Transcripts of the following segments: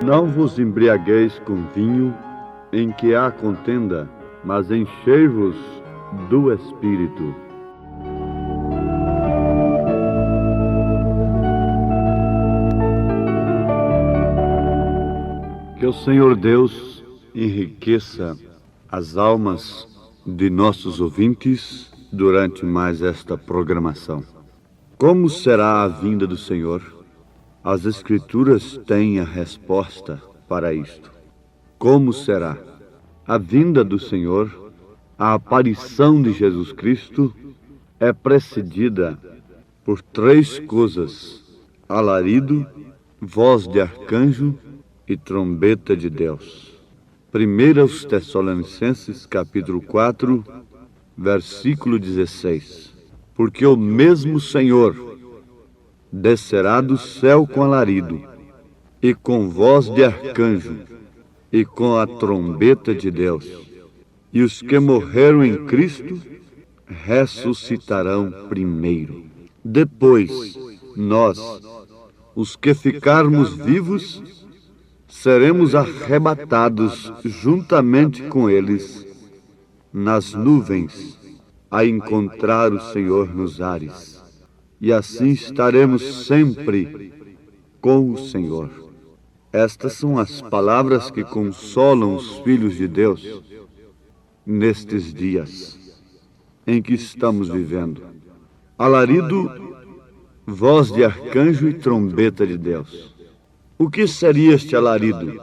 Não vos embriagueis com vinho em que há contenda, mas enchei-vos do Espírito. Que o Senhor Deus enriqueça as almas de nossos ouvintes durante mais esta programação. Como será a vinda do Senhor? As Escrituras têm a resposta para isto. Como será? A vinda do Senhor, a aparição de Jesus Cristo, é precedida por três coisas: alarido, voz de arcanjo e trombeta de Deus. 1 Tessalonicenses, capítulo 4, versículo 16. Porque o mesmo Senhor descerá do céu com alarido, e com voz de arcanjo, e com a trombeta de Deus. E os que morreram em Cristo ressuscitarão primeiro. Depois, nós, os que ficarmos vivos, seremos arrebatados juntamente com eles nas nuvens, a encontrar o Senhor nos ares. E assim estaremos sempre com o Senhor. Estas são as palavras que consolam os filhos de Deus nestes dias em que estamos vivendo. Alarido, voz de arcanjo e trombeta de Deus. O que seria este alarido?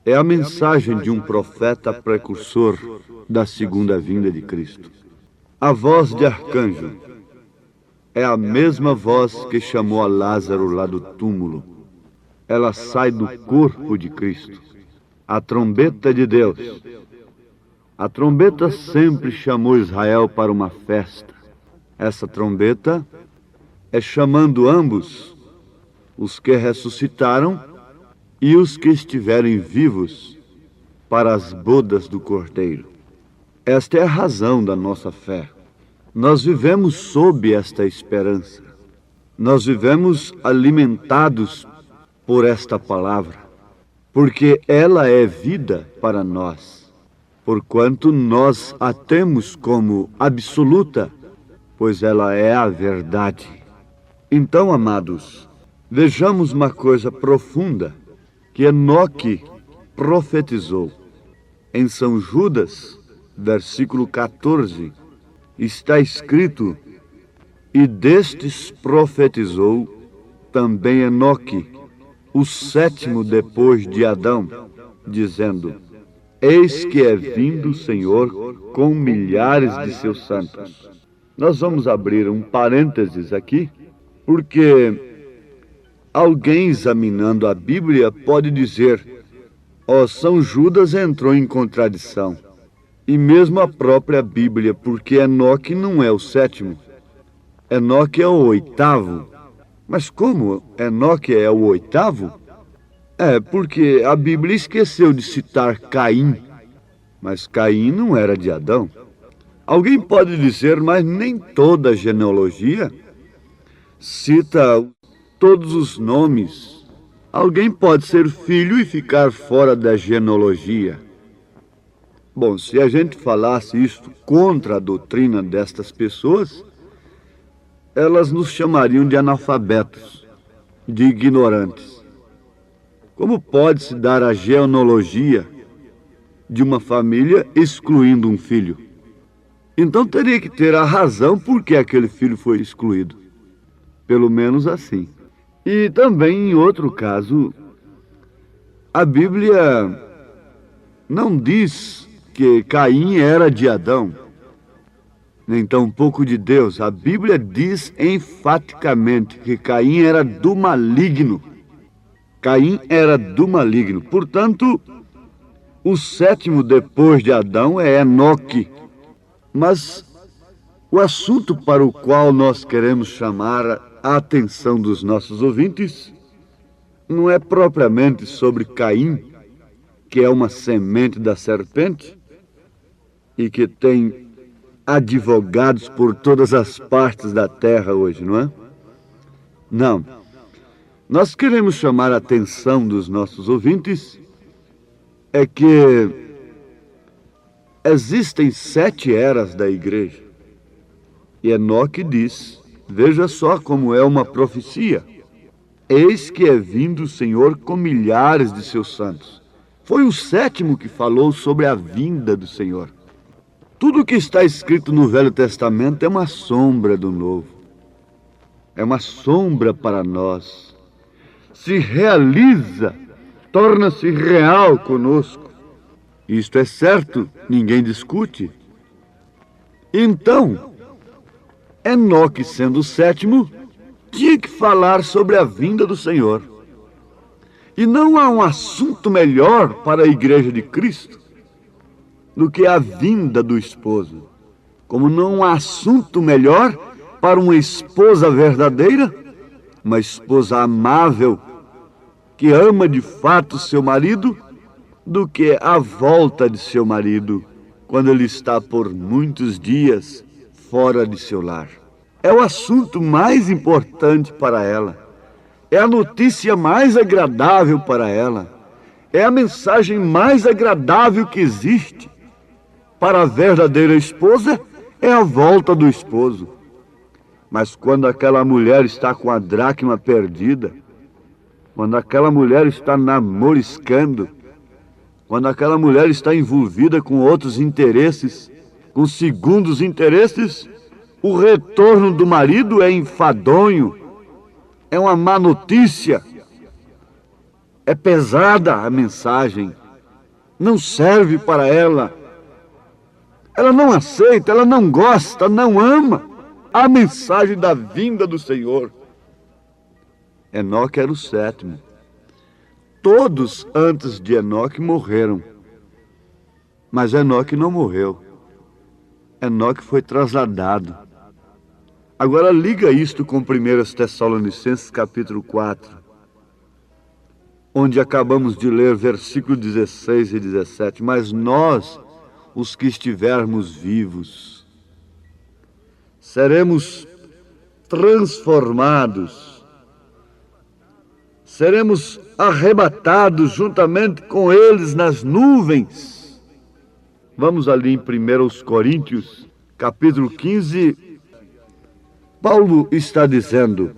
É a mensagem de um profeta precursor da segunda vinda de Cristo. A voz de arcanjo é a mesma voz que chamou a Lázaro lá do túmulo. Ela sai do corpo de Cristo. A trombeta de Deus. A trombeta sempre chamou Israel para uma festa. Essa trombeta é chamando ambos, os que ressuscitaram e os que estiverem vivos, para as bodas do Cordeiro. Esta é a razão da nossa fé. Nós vivemos sob esta esperança. Nós vivemos alimentados por esta palavra, porque ela é vida para nós, porquanto nós a temos como absoluta, pois ela é a verdade. Então, amados, vejamos uma coisa profunda que Enoque profetizou. Em São Judas, versículo 14, está escrito: e destes profetizou também Enoque, o sétimo depois de Adão, dizendo: eis que é vindo o Senhor com milhares de seus santos. Nós vamos abrir um parênteses aqui, porque alguém examinando a Bíblia pode dizer: ó, São Judas entrou em contradição. E mesmo a própria Bíblia, porque Enoque não é o sétimo, Enoque é o oitavo. Mas como Enoque é o oitavo? É porque a Bíblia esqueceu de citar Caim, mas Caim não era de Adão. Alguém pode dizer, mas nem toda genealogia cita todos os nomes. Alguém pode ser filho e ficar fora da genealogia. Bom, se a gente falasse isto contra a doutrina destas pessoas, elas nos chamariam de analfabetos, de ignorantes. Como pode-se dar a genealogia de uma família excluindo um filho? Então teria que ter a razão por que aquele filho foi excluído. Pelo menos assim. E também, em outro caso, a Bíblia não diz que Caim era de Adão, nem tampouco de Deus. A Bíblia diz enfaticamente que Caim era do maligno. Caim era do maligno. Portanto, o sétimo depois de Adão é Enoque. Mas o assunto para o qual nós queremos chamar a atenção dos nossos ouvintes não é propriamente sobre Caim, que é uma semente da serpente e que tem advogados por todas as partes da terra hoje, não é? Não. Nós queremos chamar a atenção dos nossos ouvintes é que existem 7 eras da igreja. E Enoque diz, veja só como é uma profecia. Eis que é vindo o Senhor com milhares de seus santos. Foi o 7º que falou sobre a vinda do Senhor. Tudo que está escrito no Velho Testamento é uma sombra do Novo. É uma sombra para nós. Se realiza, torna-se real conosco. Isto é certo, ninguém discute. Então, Enoque, sendo o 7º, tinha que falar sobre a vinda do Senhor. E não há um assunto melhor para a igreja de Cristo do que a vinda do esposo. Como não há assunto melhor para uma esposa verdadeira, uma esposa amável, que ama de fato seu marido, do que a volta de seu marido, quando ele está por muitos dias fora de seu lar. É o assunto mais importante para ela. É a notícia mais agradável para ela. É a mensagem mais agradável que existe. Para a verdadeira esposa, é a volta do esposo. Mas quando aquela mulher está com a dracma perdida, quando aquela mulher está namoriscando, quando aquela mulher está envolvida com outros interesses, com segundos interesses, o retorno do marido é enfadonho, é uma má notícia, é pesada a mensagem, não serve para ela. Ela não aceita, ela não gosta, não ama a mensagem da vinda do Senhor. Enoque era o 7º. Todos antes de Enoque morreram. Mas Enoque não morreu. Enoque foi trasladado. Agora liga isto com 1 Tessalonicenses capítulo 4, onde acabamos de ler versículos 16 e 17. Mas nós, os que estivermos vivos, seremos transformados, seremos arrebatados juntamente com eles nas nuvens. Vamos ali em 1 Coríntios, capítulo 15, Paulo está dizendo,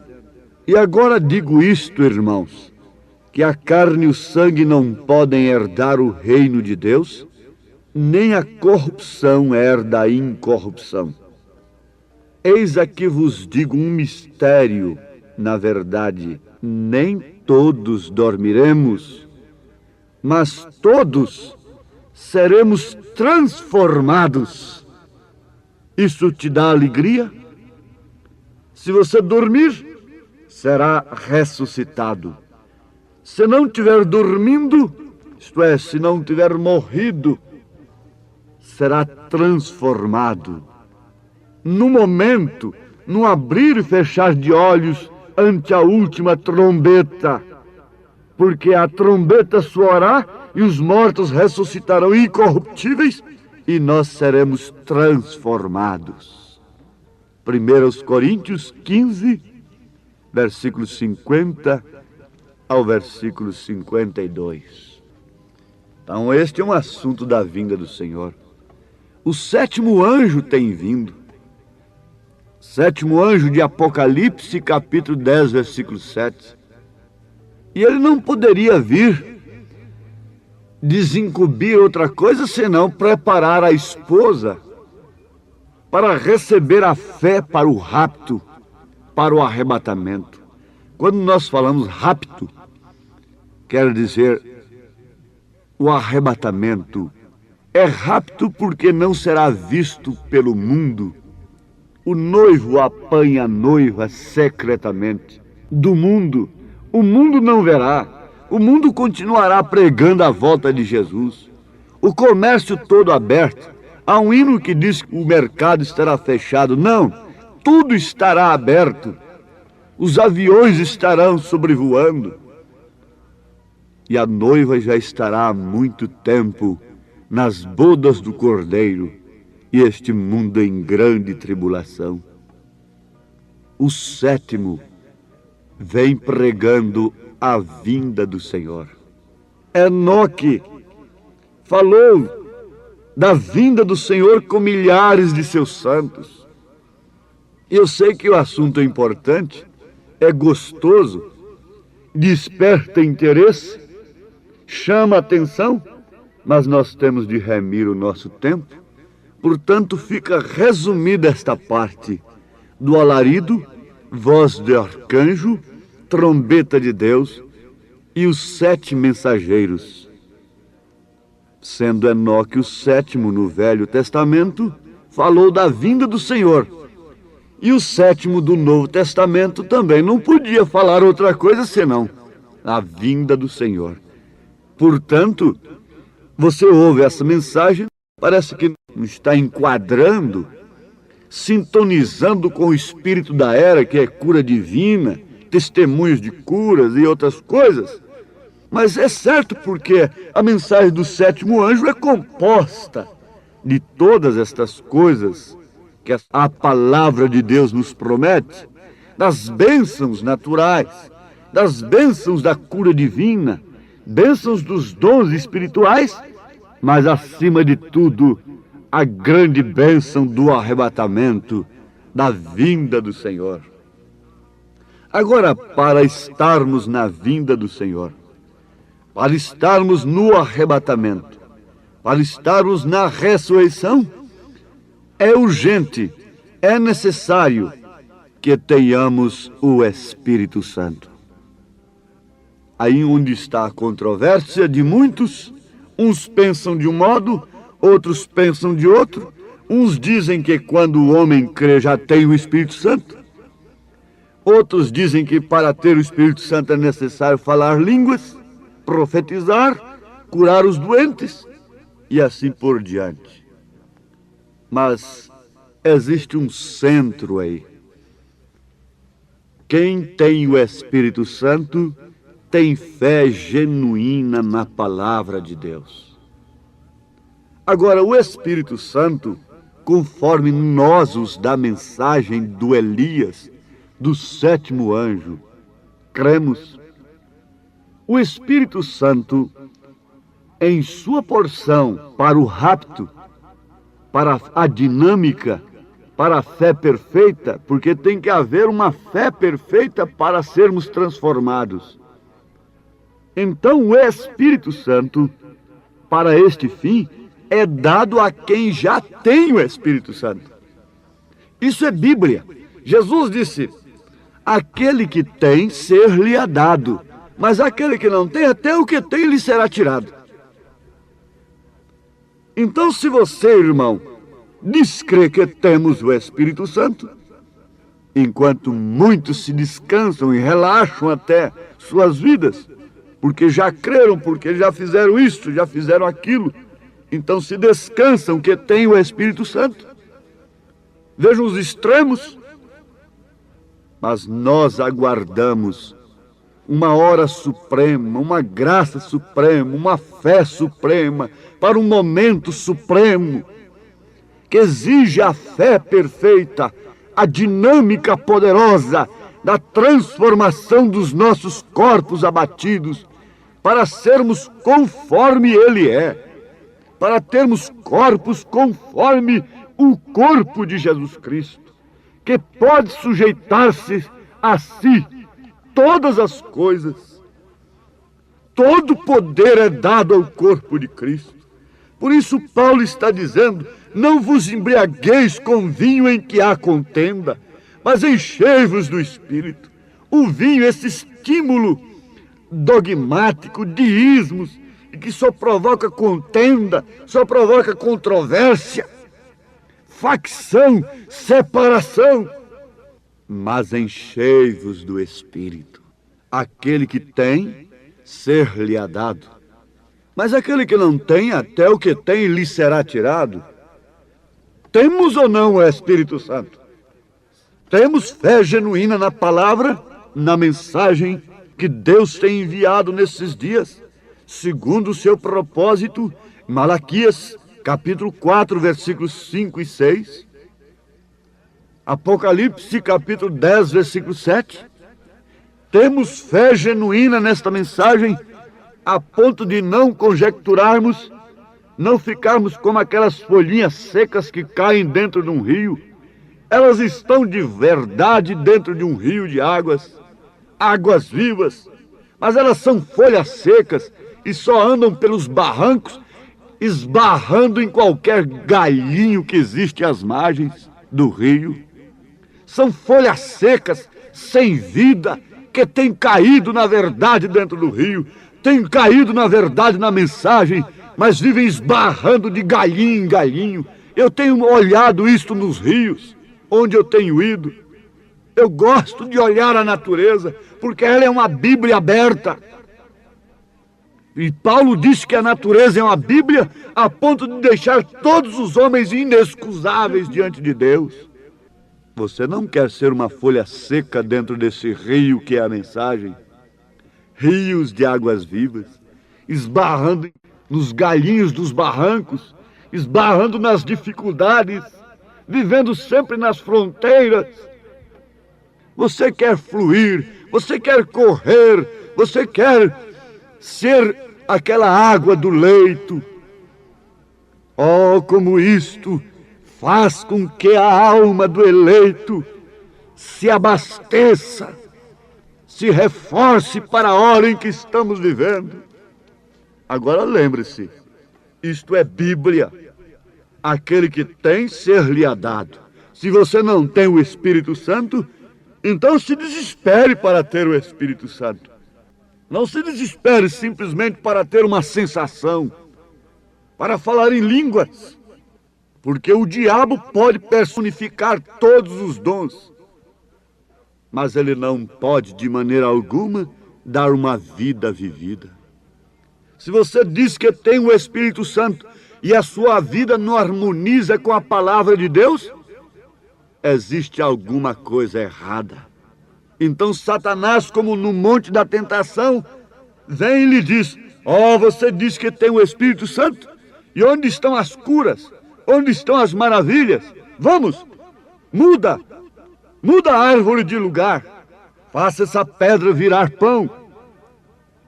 e agora digo isto, irmãos, que a carne e o sangue não podem herdar o reino de Deus, nem a corrupção herda a incorrupção. Eis aqui vos digo um mistério, na verdade, nem todos dormiremos, mas todos seremos transformados. Isso te dá alegria? Se você dormir, será ressuscitado. Se não estiver dormindo, isto é, se não tiver morrido, será transformado. No momento, no abrir e fechar de olhos ante a última trombeta, porque a trombeta soará e os mortos ressuscitarão incorruptíveis e nós seremos transformados. 1 Coríntios 15, versículos 50 ao versículo 52. Então este é um assunto da vinda do Senhor. O 7º anjo tem vindo. 7º anjo de Apocalipse, capítulo 10, versículo 7. E ele não poderia vir desincumbir outra coisa, senão preparar a esposa para receber a fé para o rapto, para o arrebatamento. Quando nós falamos rapto, quer dizer o arrebatamento. É rapto porque não será visto pelo mundo. O noivo apanha a noiva secretamente do mundo. O mundo não verá. O mundo continuará pregando a volta de Jesus. O comércio todo aberto. Há um hino que diz que o mercado estará fechado. Não, tudo estará aberto. Os aviões estarão sobrevoando. e a noiva já estará há muito tempo nas bodas do Cordeiro, e este mundo em grande tribulação. O sétimo vem pregando a vinda do Senhor. Enoque falou da vinda do Senhor com milhares de seus santos. Eu sei que o assunto é importante, é gostoso, desperta interesse, chama atenção, mas nós temos de remir o nosso tempo. Portanto, fica resumida esta parte do alarido, voz de arcanjo, trombeta de Deus e os 7 mensageiros. Sendo Enoque o 7º no Velho Testamento, falou da vinda do Senhor. E o 7º do Novo Testamento também não podia falar outra coisa senão a vinda do Senhor. Portanto, você ouve essa mensagem, parece que está enquadrando, sintonizando com o espírito da era, que é cura divina, testemunhos de curas e outras coisas. Mas é certo, porque a mensagem do 7º anjo é composta de todas estas coisas que a palavra de Deus nos promete, das bênçãos naturais, das bênçãos da cura divina, bênçãos dos dons espirituais, mas acima de tudo, a grande bênção do arrebatamento, da vinda do Senhor. Agora, para estarmos na vinda do Senhor, para estarmos no arrebatamento, para estarmos na ressurreição, é urgente, é necessário que tenhamos o Espírito Santo. Aí onde está a controvérsia de muitos, uns pensam de um modo, outros pensam de outro. Uns dizem que quando o homem crê já tem o Espírito Santo. Outros dizem que para ter o Espírito Santo é necessário falar línguas, profetizar, curar os doentes e assim por diante. Mas existe um centro aí. Quem tem o Espírito Santo tem fé genuína na palavra de Deus. Agora, o Espírito Santo, conforme nós os da mensagem do Elias, do 7º anjo, cremos, o Espírito Santo, em sua porção para o rapto, para a dinâmica, para a fé perfeita, porque tem que haver uma fé perfeita para sermos transformados. Então, o Espírito Santo, para este fim, é dado a quem já tem o Espírito Santo. Isso é Bíblia. Jesus disse: aquele que tem, ser-lhe-á dado, mas aquele que não tem, até o que tem lhe será tirado. Então, se você, irmão, descrê que temos o Espírito Santo, enquanto muitos se descansam e relaxam até suas vidas, porque já creram, porque já fizeram isso, já fizeram aquilo, então se descansam que tem o Espírito Santo. Vejam os extremos. Mas nós aguardamos uma hora suprema, uma graça suprema, uma fé suprema, para um momento supremo, que exige a fé perfeita, a dinâmica poderosa da transformação dos nossos corpos abatidos, para sermos conforme Ele é, para termos corpos conforme o corpo de Jesus Cristo, que pode sujeitar-se a si todas as coisas. Todo poder é dado ao corpo de Cristo. Por isso Paulo está dizendo: não vos embriagueis com vinho em que há contenda, mas enchei-vos do Espírito. O vinho, esse estímulo dogmático de ismos, que só provoca contenda, só provoca controvérsia, facção, separação. Mas enchei-vos do Espírito. Aquele que tem, ser-lhe-á dado. Mas aquele que não tem, até o que tem lhe será tirado. Temos ou não o Espírito Santo? Temos fé genuína na palavra, na mensagem que Deus tem enviado nesses dias? segundo o seu propósito, Malaquias, capítulo 4, versículos 5 e 6. Apocalipse, capítulo 10, versículo 7. Temos fé genuína nesta mensagem, a ponto de não conjecturarmos, não ficarmos como aquelas folhinhas secas que caem dentro de um rio. Elas estão de verdade dentro de um rio de águas, águas vivas, mas elas são folhas secas e só andam pelos barrancos, esbarrando em qualquer galhinho que existe às margens do rio. São folhas secas, sem vida, que têm caído na verdade dentro do rio, têm caído na verdade na mensagem, mas vivem esbarrando de galhinho em galhinho. Eu tenho olhado isto nos rios, onde eu tenho ido. Eu gosto de olhar a natureza, porque ela é uma Bíblia aberta. E Paulo disse que a natureza é uma Bíblia a ponto de deixar todos os homens inexcusáveis diante de Deus. Você não quer ser uma folha seca dentro desse rio que é a mensagem? Rios de águas vivas, esbarrando nos galhinhos dos barrancos, esbarrando nas dificuldades, vivendo sempre nas fronteiras. Você quer fluir, você quer correr, você quer ser aquela água do leito. Oh, como isto faz com que a alma do eleito se abasteça, se reforce para a hora em que estamos vivendo. Agora lembre-se, isto é Bíblia. Aquele que tem, ser-lhe dado. Se você não tem o Espírito Santo, então se desespere para ter o Espírito Santo. Não se desespere simplesmente para ter uma sensação, para falar em línguas, porque o diabo pode personificar todos os dons, mas ele não pode de maneira alguma dar uma vida vivida. Se você diz que tem o Espírito Santo e a sua vida não harmoniza com a palavra de Deus, existe alguma coisa errada. Então Satanás, como no monte da tentação, vem e lhe diz: oh, você diz que tem o Espírito Santo? E onde estão as curas? Onde estão as maravilhas? Vamos, muda a árvore de lugar, faça essa pedra virar pão,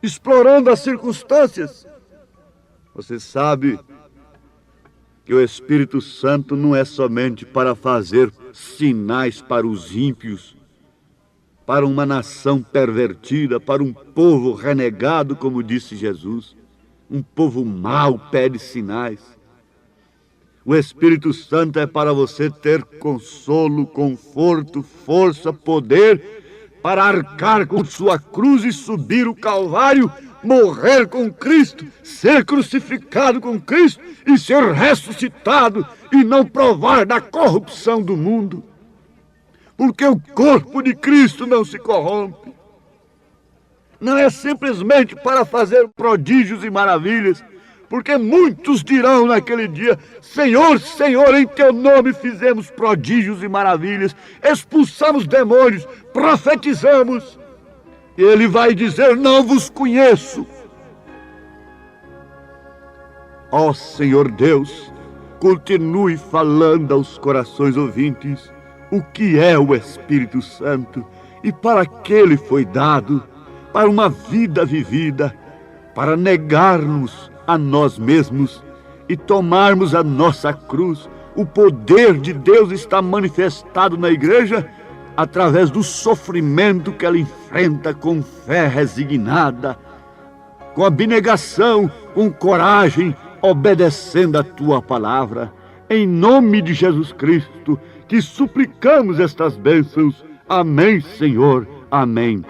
explorando as circunstâncias. Você sabe que o Espírito Santo não é somente para fazer sinais para os ímpios, para uma nação pervertida, para um povo renegado, como disse Jesus. Um povo mau pede sinais. O Espírito Santo é para você ter consolo, conforto, força, poder, para arcar com sua cruz e subir o Calvário, morrer com Cristo, ser crucificado com Cristo e ser ressuscitado e não provar da corrupção do mundo. Porque o corpo de Cristo não se corrompe. Não é simplesmente para fazer prodígios e maravilhas, porque muitos dirão naquele dia: Senhor, Senhor, em teu nome fizemos prodígios e maravilhas, expulsamos demônios, profetizamos. E ele vai dizer: não vos conheço. Ó Senhor Deus, continue falando aos corações ouvintes o que é o Espírito Santo e para que ele foi dado, para uma vida vivida, para negar-nos a nós mesmos e tomarmos a nossa cruz. O poder de Deus está manifestado na igreja através do sofrimento que ela enfrenta com fé resignada, com abnegação, com coragem, obedecendo a tua palavra. Em nome de Jesus Cristo, que suplicamos estas bênçãos. Amém, Senhor. Amém.